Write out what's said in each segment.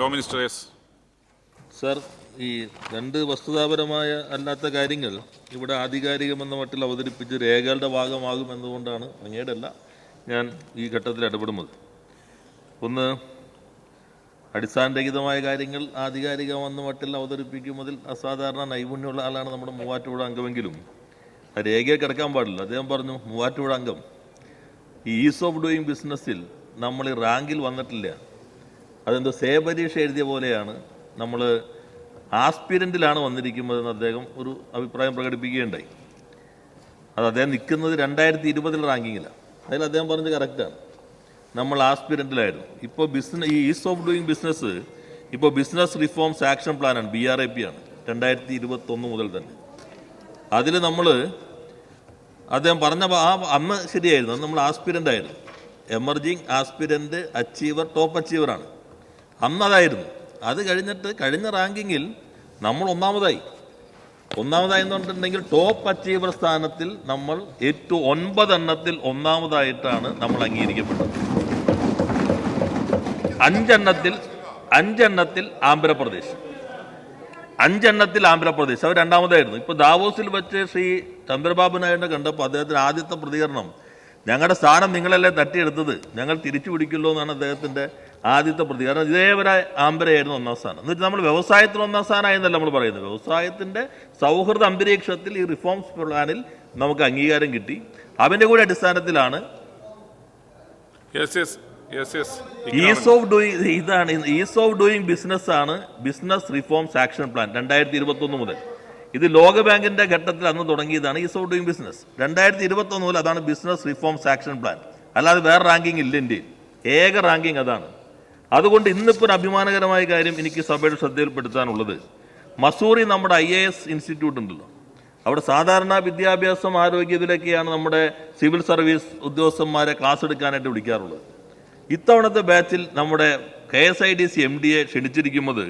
Law minister S. Sir, ഈ രണ്ട് വസ്തുതാപരമായ അല്ലാത്ത കാര്യങ്ങൾ ഇവിടെ ആധികാരികമെന്ന മട്ടിൽ അവതരിപ്പിച്ച് രേഖകളുടെ ഭാഗമാകുമെന്നുകൊണ്ടാണ് അങ്ങേടല്ല ഞാൻ ഈ ഘട്ടത്തിൽ ഇടപെടുന്നത്. ഒന്ന്, അടിസ്ഥാനരഹിതമായ കാര്യങ്ങൾ ആധികാരികമെന്ന മട്ടിൽ അവതരിപ്പിക്കുന്നതിൽ അസാധാരണ നൈപുണ്യമുള്ള ആളാണ് നമ്മുടെ മൂവാറ്റുപുഴ അംഗമെങ്കിലും ആ രേഖയെ കിടക്കാൻ പാടില്ല. അദ്ദേഹം പറഞ്ഞു മൂവാറ്റുപുഴ അംഗം ഈ ഈസ് ഓഫ് ഡൂയിങ് ബിസിനസ്സിൽ നമ്മൾ ഈ റാങ്കിൽ വന്നിട്ടില്ല, അതെന്തോ സേ പരീക്ഷ എഴുതിയ പോലെയാണ്, നമ്മൾ ആസ്പിരൻറ്റിലാണ് വന്നിരിക്കുന്നതെന്ന് അദ്ദേഹം ഒരു അഭിപ്രായം പ്രകടിപ്പിക്കുകയുണ്ടായി. അത് അദ്ദേഹം നിൽക്കുന്നത് 2020 റാങ്കിങ്ങിലാണ്. അതിൽ അദ്ദേഹം പറഞ്ഞത് കറക്റ്റാണ്, നമ്മൾ ആസ്പിരൻറ്റിലായിരുന്നു. ഇപ്പോൾ ഈ ഈസ് ഓഫ് ഡൂയിങ് ബിസിനസ് ഇപ്പോൾ ബിസിനസ് റിഫോംസ് ആക്ഷൻ പ്ലാനാണ്, BRAP ആണ്, 2021 മുതൽ തന്നെ. അതിൽ നമ്മൾ അദ്ദേഹം പറഞ്ഞ അന്ന് ശരിയായിരുന്നു, അന്ന് നമ്മൾ ആസ്പിരൻ്റ് ആയിരുന്നു, എമർജിങ് ആസ്പിരൻ്റ്, അച്ചീവർ, ടോപ്പ് അച്ചീവറാണ് അന്ന്, അതായിരുന്നു. അത് കഴിഞ്ഞിട്ട് കഴിഞ്ഞ റാങ്കിങ്ങിൽ നമ്മൾ ഒന്നാമതായെന്നുണ്ടെങ്കിൽ ടോപ്പ് അച്ചീവർ സ്ഥാനത്തിൽ നമ്മൾ ഏറ്റവും 9 എണ്ണത്തിൽ ഒന്നാമതായിട്ടാണ് നമ്മൾ അംഗീകരിക്കപ്പെട്ടത്. 5 എണ്ണത്തിൽ ആന്ധ്രാപ്രദേശ്, 5 എണ്ണത്തിൽ ആന്ധ്രാപ്രദേശ് അവർ രണ്ടാമതായിരുന്നു. ഇപ്പോൾ ദാവോസിൽ വെച്ച് ശ്രീ ചന്ദ്രബാബു നായിഡുവിനെ കണ്ടപ്പോൾ അദ്ദേഹത്തിന് ആദ്യത്തെ പ്രതികരണം, ഞങ്ങളുടെ സ്ഥാനം നിങ്ങളല്ലേ തട്ടിയെടുത്തത്, ഞങ്ങൾ തിരിച്ചു പിടിക്കുമല്ലോ എന്നാണ് അദ്ദേഹത്തിൻ്റെ ആദ്യത്തെ പ്രതികരണം. ഇതേവരെ ആന്ധ്രയായിരുന്നു ഒന്നാം സ്ഥാനം. എന്ന് വെച്ചാൽ നമ്മൾ വ്യവസായത്തിന് ഒന്നാം സ്ഥാനമായെന്നല്ല നമ്മൾ പറയുന്നത്, വ്യവസായത്തിൻ്റെ സൗഹൃദ അന്തരീക്ഷത്തിൽ ഈ റിഫോംസ് പ്ലാനിൽ നമുക്ക് അംഗീകാരം കിട്ടി. അതിൻ്റെ കൂടെ അടിസ്ഥാനത്തിലാണ് ഈസ് ഓഫ് ഡൂയിങ് ബിസിനസ് ആണ് ബിസിനസ് റിഫോംസ് ആക്ഷൻ പ്ലാൻ 2021 മുതൽ. ഇത് ലോകബാങ്കിന്റെ ഘട്ടത്തിൽ അന്ന് തുടങ്ങിയതാണ് ഈസ് ഓഫ് ഡൂയിങ് ബിസിനസ്. 2021 മുതൽ അതാണ് ബിസിനസ് റിഫോംസ് ആക്ഷൻ പ്ലാൻ. അല്ലാതെ വേറെ റാങ്കിങ് ഇല്ല ഇന്ത്യയിൽ, ഏക റാങ്കിങ് അതാണ്. അതുകൊണ്ട് ഇന്നിപ്പോൾ ഒരു അഭിമാനകരമായ കാര്യം എനിക്ക് സഭയുടെ ശ്രദ്ധയിൽപ്പെടുത്താനുള്ളത്, മസൂറി നമ്മുടെ IAS ഇൻസ്റ്റിറ്റ്യൂട്ട് ഉണ്ടല്ലോ, അവിടെ സാധാരണ വിദ്യാഭ്യാസം, ആരോഗ്യ ഇതിലൊക്കെയാണ് നമ്മുടെ സിവിൽ സർവീസ് ഉദ്യോഗസ്ഥന്മാരെ ക്ലാസ് എടുക്കാനായിട്ട് വിളിക്കാറുള്ളത്. ഇത്തവണത്തെ ബാച്ചിൽ നമ്മുടെ KSIDC MDയെ ക്ഷണിച്ചിരിക്കുന്നത്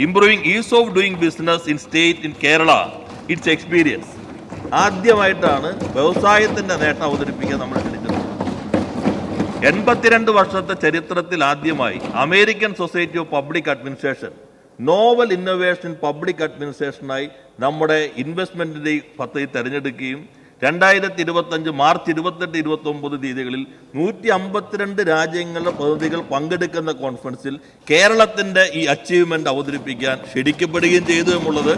improving ease of doing business in state in Kerala it's experience. ആദ്യമായിട്ടാണ് വ്യവസായത്തിൻ്റെ നേട്ടം അവതരിപ്പിക്കാൻ നമ്മൾ ക്ഷണിച്ചത്. 82 വർഷത്തെ ചരിത്രത്തിൽ ആദ്യമായി American society of public administration novel innovation public അഡ്മിനിസ്ട്രേഷനായി നമ്മുടെ ഇൻവെസ്റ്റ്മെൻറ്റിൻ്റെ പദ്ധതി തിരഞ്ഞെടുക്കുകയും 2025 മാർച്ച് 28, 29 തീയതികളിൽ 152 രാജ്യങ്ങളുടെ പ്രതിനിധികൾ പങ്കെടുക്കുന്ന കോൺഫറൻസിൽ കേരളത്തിൻ്റെ ഈ അച്ചീവ്മെൻ്റ് അവതരിപ്പിക്കാൻ ക്ഷണിക്കപ്പെടുകയും ചെയ്തു എന്നുള്ളത്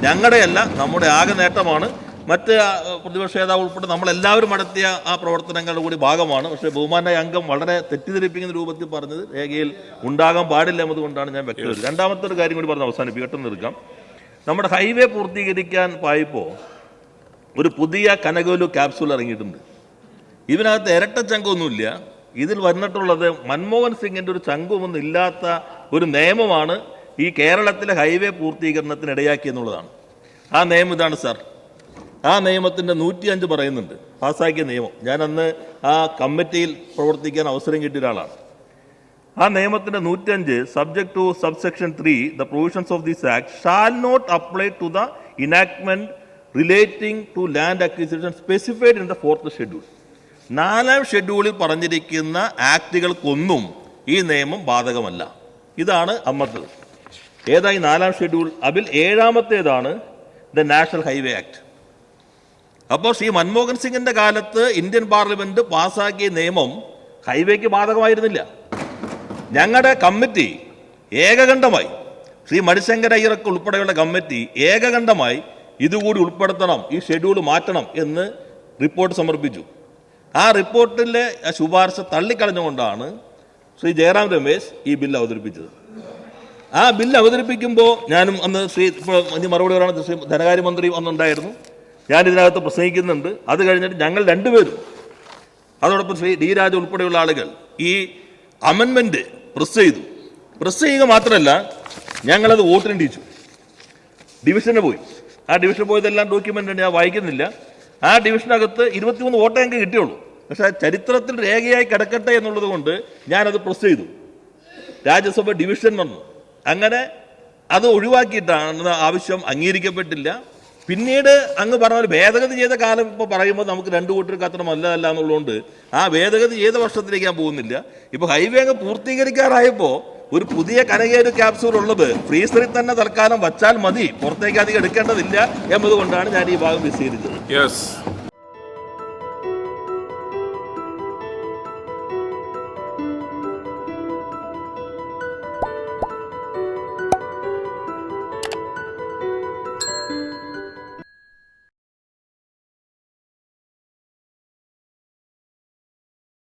ഞങ്ങളുടെയല്ല, നമ്മുടെ ആകെ നേട്ടമാണ്. മറ്റ് പ്രതിപക്ഷ നേതാവ് ഉൾപ്പെടെ നമ്മളെല്ലാവരും നടത്തിയ ആ പ്രവർത്തനങ്ങളുടെ കൂടി ഭാഗമാണ്. പക്ഷേ ബഹുമാനായ അംഗം വളരെ തെറ്റിദ്ധരിപ്പിക്കുന്ന രൂപത്തിൽ പറഞ്ഞത് രേഖയിൽ ഉണ്ടാകാൻ പാടില്ല എന്നതുകൊണ്ടാണ് ഞാൻ വ്യക്തമായത്. രണ്ടാമത്തെ ഒരു കാര്യം കൂടി പറഞ്ഞ് അവസാനിപ്പിക്കട്ടെ നിർക്കാം. നമ്മുടെ ഹൈവേ പൂർത്തീകരിക്കാൻ പോയപ്പോൾ ഒരു പുതിയ കനകോലു ക്യാപ്സൂൾ ഇറങ്ങിയിട്ടുണ്ട്. ഇതിനകത്ത് ഇരട്ട ചങ്കൊന്നുമില്ല. ഇതിൽ വന്നിട്ടുള്ളത് മൻമോഹൻ സിംഗിൻ്റെ ഒരു ചങ്കുമൊന്നും ഇല്ലാത്ത ഒരു നിയമമാണ് ഈ കേരളത്തിലെ ഹൈവേ പൂർത്തീകരണത്തിന് ഇടയാക്കിയെന്നുള്ളതാണ്. ആ നിയമം ഇതാണ് സാർ. ആ നിയമത്തിൻ്റെ 105 പറയുന്നുണ്ട്, പാസ്സാക്കിയ നിയമം. ഞാൻ അന്ന് ആ കമ്മിറ്റിയിൽ പ്രവർത്തിക്കാൻ അവസരം കിട്ടിയ ഒരാളാണ്. ആ നിയമത്തിൻ്റെ 105 subject to subsection 3 the provisions of this act shall not apply to the enactment relating to land acquisition specified in the 4th schedule. 4ാം ഷെഡ്യൂളിൽ പറഞ്ഞിരിക്കുന്ന ആക്ടുകൾക്കൊന്നും ഈ നിയമം ബാധകമല്ല. ഇതാണ് അമ്മത്തത്. ഏതായി 4ാം ഷെഡ്യൂൾ? അതിൽ 7ാമത്തേതാണ് ദ നാഷണൽ ഹൈവേ ആക്ട്. അപ്പോൾ ശ്രീ മൻമോഹൻ സിംഗിൻ്റെ കാലത്ത് ഇന്ത്യൻ പാർലമെന്റ് പാസ്സാക്കിയ നിയമം ഹൈവേക്ക് ബാധകമായിരുന്നില്ല. ഞങ്ങളുടെ കമ്മിറ്റി ഏകകണ്ഠമായി, ശ്രീ മണിശങ്കർ അയ്യർക്ക് ഉൾപ്പെടെയുള്ള കമ്മിറ്റി ഏകകണ്ഠമായി ഇതുകൂടി ഉൾപ്പെടുത്തണം, ഈ ഷെഡ്യൂൾ മാറ്റണം എന്ന് റിപ്പോർട്ട് സമർപ്പിച്ചു. ആ റിപ്പോർട്ടിലെ ശുപാർശ തള്ളിക്കളഞ്ഞുകൊണ്ടാണ് ശ്രീ ജയറാം രമേശ് ഈ ബില്ല് അവതരിപ്പിച്ചത്. ആ ബില്ല് അവതരിപ്പിക്കുമ്പോൾ ഞാനും അന്ന് ഇനി മറുപടി പറയാൻ ശ്രീ ധനകാര്യമന്ത്രി അന്നുണ്ടായിരുന്നു, ഞാനിതിനകത്ത് പ്രസംഗിക്കുന്നുണ്ട്. അത് കഴിഞ്ഞിട്ട് ഞങ്ങൾ രണ്ടുപേരും, അതോടൊപ്പം ശ്രീ D രാജ ഉൾപ്പെടെയുള്ള ആളുകൾ ഈ അമെൻമെൻറ്റ് പ്രസ് ചെയ്യുക മാത്രമല്ല ഞങ്ങളത് വോട്ടിനിടിച്ചു. ഡിവിഷന് പോയി. ആ ഡിവിഷൻ പോയതെല്ലാം ഡോക്യുമെൻ്റ് ഞാൻ വായിക്കുന്നില്ല. ആ ഡിവിഷനകത്ത് 23 വോട്ടേ എനിക്ക് കിട്ടിയുള്ളൂ. പക്ഷേ ചരിത്രത്തിൽ രേഖയായി കിടക്കട്ടെ എന്നുള്ളത് കൊണ്ട് ഞാനത് പ്രസ് ചെയ്തു. രാജ്യസഭ ഡിവിഷൻ വന്നു. അങ്ങനെ അത് ഒഴിവാക്കിയിട്ടാണ് ആവശ്യം അംഗീകരിക്കപ്പെട്ടില്ല. പിന്നീട് അങ്ങ് പറഞ്ഞ പോലെ ഭേദഗതി ചെയ്ത കാലം ഇപ്പോൾ പറയുമ്പോൾ നമുക്ക് 2 കൂട്ടർക്ക് അത്ര നല്ലതല്ല എന്നുള്ളതുകൊണ്ട് ആ ഭേദഗതി ചെയ്ത വർഷത്തിലേക്ക് ഞാൻ പോകുന്നില്ല. ഇപ്പോൾ ഹൈവേ അങ്ങ് പൂർത്തീകരിക്കാറായപ്പോൾ ഒരു പുതിയ കനകേരു ക്യാപ്സൂൾ ഉള്ളത് ഫ്രീസറിൽ തന്നെ തൽക്കാലം വച്ചാൽ മതി, പുറത്തേക്ക് അധികം എടുക്കേണ്ടതില്ല എന്നതുകൊണ്ടാണ് ഞാൻ ഈ ഭാഗം വിശദീകരിച്ചത്.